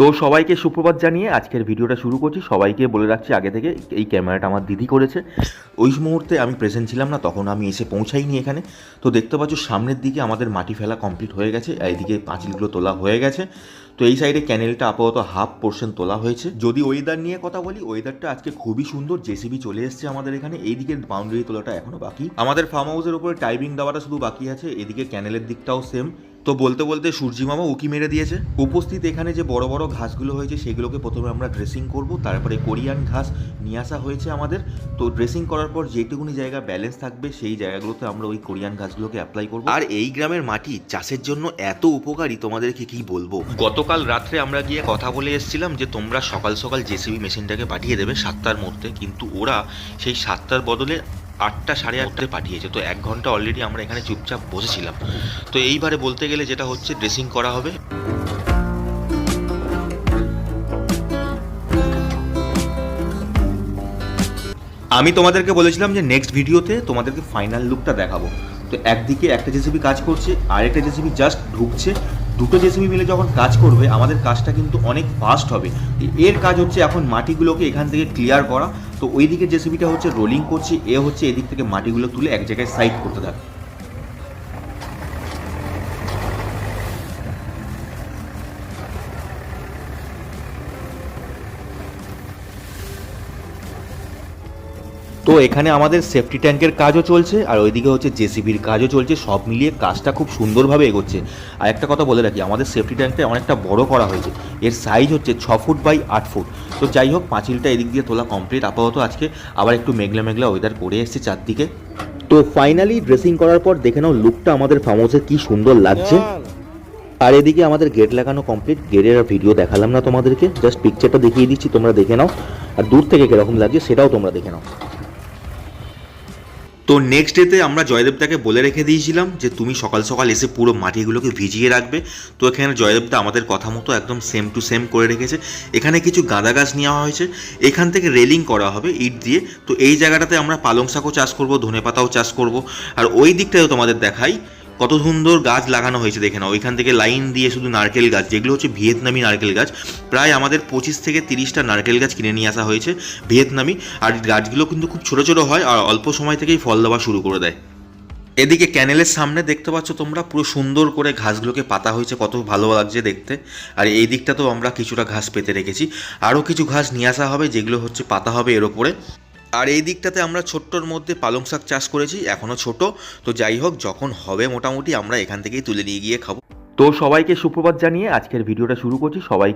তো সবাইকে সুপ্রভাত জানিয়ে আজকের ভিডিওটা শুরু করছি। সবাইকে বলে রাখছি আগে থেকে, এই ক্যামেরাটা আমার দিদি করেছে। ওই মুহূর্তে আমি প্রেজেন্ট ছিলাম না, তখন আমি এসে পৌঁছাইনি এখানে। তো দেখতে পাচ্ছ সামনের দিকে আমাদের মাটি ফেলা কমপ্লিট হয়ে গেছে, এইদিকে পাঁচিলগুলো তোলা হয়ে গেছে। তো এই সাইডে ক্যানেলটা আপাতত হাফ পোর্শন তোলা হয়েছে। যদি ওয়েদার নিয়ে কথা বলি, ওয়েদারটা আজকে খুবই সুন্দর। জেসিবি চলে এসছে আমাদের এখানে। এইদিকে বাউন্ডারি তোলাটা এখনো বাকি, আমাদের ফার্ম হাউসের উপরে টাইপিং দেওয়াটা শুধু বাকি আছে। এদিকে ক্যানেলের দিকটাও সেম। তো বলতে বলতে সূর্যি মামা উকি মেরে দিয়েছে। উপস্থিত এখানে যে বড় বড় ঘাসগুলো হয়েছে সেগুলোকে প্রথমে আমরা ড্রেসিং করব, তারপরে কোরিয়ান ঘাস নিয়ে আসা হয়েছে আমাদের। তো ড্রেসিং করার পর যেটুকুনি জায়গা ব্যালেন্স থাকবে সেই জায়গাগুলোতে আমরা ওই কোরিয়ান ঘাসগুলোকে অ্যাপ্লাই করব। আর এই গ্রামের মাটি চাষের জন্য এত উপকারী, তোমাদেরকে কি বলবো। গতকাল রাত্রে আমরা গিয়ে কথা বলে এসেছিলাম যে তোমরা সকাল সকাল জেসিবি মেশিনটাকে পাঠিয়ে দেবে 7টার মধ্যে, কিন্তু ওরা সেই 7টার বদলে 8টা সাড়ে 8টায় পাঠিয়েছে। তো 1 ঘন্টা অলরেডি আমরা এখানে চুপচাপ বসেছিলাম। তো এইবারে বলতে গেলে যেটা হচ্ছে, ড্রেসিং করা হবে। আমি তোমাদেরকে বলেছিলাম যে নেক্সট ভিডিওতে তোমাদেরকে ফাইনাল লুকটা দেখাবো। তো একদিকে একটা জেসিবি কাজ করছে, আরেকটা জেসিবি জাস্ট ঢুকছে। দুটো জেসিবি মিলে যখন কাজ করবে আমাদের কাজটা কিন্তু অনেক ফাস্ট হবে। এর কাজ হচ্ছে এখন মাটিগুলোকে এখান থেকে ক্লিয়ার করা। তো ওই দিকে জেসিবিটা হচ্ছে রোলিং করছে, এ হচ্ছে এদিক থেকে মাটিগুলো তুলে এক জায়গায় সাইড করতে থাকে। তো এখানে আমাদের সেফটি ট্যাঙ্কের কাজও চলছে, আর ওইদিকে হচ্ছে জেসিবির কাজও চলছে। সব মিলিয়ে কাজটা খুব সুন্দরভাবে এগোচ্ছে। আর একটা কথা বলে রাখি, আমাদের সেফটি ট্যাঙ্কটা অনেকটা বড় করা হয়েছে। এর সাইজ হচ্ছে 6 ফুট বাই 8 ফুট। তো যাই হোক, পাঁচিলটা এদিক দিয়ে তোলা কমপ্লিট। আপাতত আজকে আবার একটু মেঘলা মেঘলা ওয়েদার করে এসছে চারদিকে। তো ফাইনালি ড্রেসিং করার পর দেখে নাও লুকটা আমাদের ফার্ম হাউসে কি সুন্দর লাগছে। আর এদিকে আমাদের গেট লাগানো কমপ্লিট। গেটের ভিডিও দেখালাম না তোমাদেরকে, জাস্ট পিকচারটা দেখিয়ে দিচ্ছি, তোমরা দেখে নাও। আর দূর থেকে কিরকম লাগছে সেটাও তোমরা দেখে নাও। তো নেক্সট ডেতে আমরা জয়দেবদাকে বলে রেখে দিয়েছিলাম যে তুমি সকাল সকাল এসে পুরো মাটিগুলোকে ভিজিয়ে রাখবে। তো এখানে জয়দেবদা আমাদের কথা মতো একদম সেম টু সেম করে রেখেছে। এখানে কিছু গাঁদা গাছ নেওয়া হয়েছে, এখান থেকে রেলিং করা হবে ইট দিয়ে। তো এই জায়গাটাতে আমরা পালং শাকও চাষ করব, ধনেপাতাও চাষ করব। আর ওই দিকটাও তোমাদের দেখাই কত সুন্দর গাছ লাগানো হয়েছে, দেখে নাও। ওইখান থেকে লাইন দিয়ে শুধু নারকেল গাছ, যেগুলো হচ্ছে ভিয়েতনামি নারকেল গাছ। প্রায় আমাদের 25 থেকে 30টা নারকেল গাছ কিনে নিয়ে আসা হয়েছে ভিয়েতনামি। আর গাছগুলো কিন্তু খুব ছোটো ছোটো হয়, আর অল্প সময় থেকেই ফল দেওয়া শুরু করে দেয়। এদিকে ক্যানেলের সামনে দেখতে পাচ্ছ তোমরা, পুরো সুন্দর করে ঘাসগুলোকে পাতা হয়েছে, কত ভালো লাগছে দেখতে। আর এই দিকটাতেও আমরা কিছুটা ঘাস পেতে রেখেছি, আরও কিছু ঘাস নিয়ে আসা হবে যেগুলো হচ্ছে পাতা হবে এর ওপরে। আর এই দিকটাতে আমরা ছোট্টর মধ্যে পালং শাক চাষ করেছি, এখনও ছোট। তো যাই হোক, যখন হবে মোটামুটি আমরা এখান থেকেই তুলে নিয়ে গিয়ে খাবো। তো সবাইকে সুপ্রভাত জানিয়ে আজকের ভিডিওটা শুরু করছি। সবাই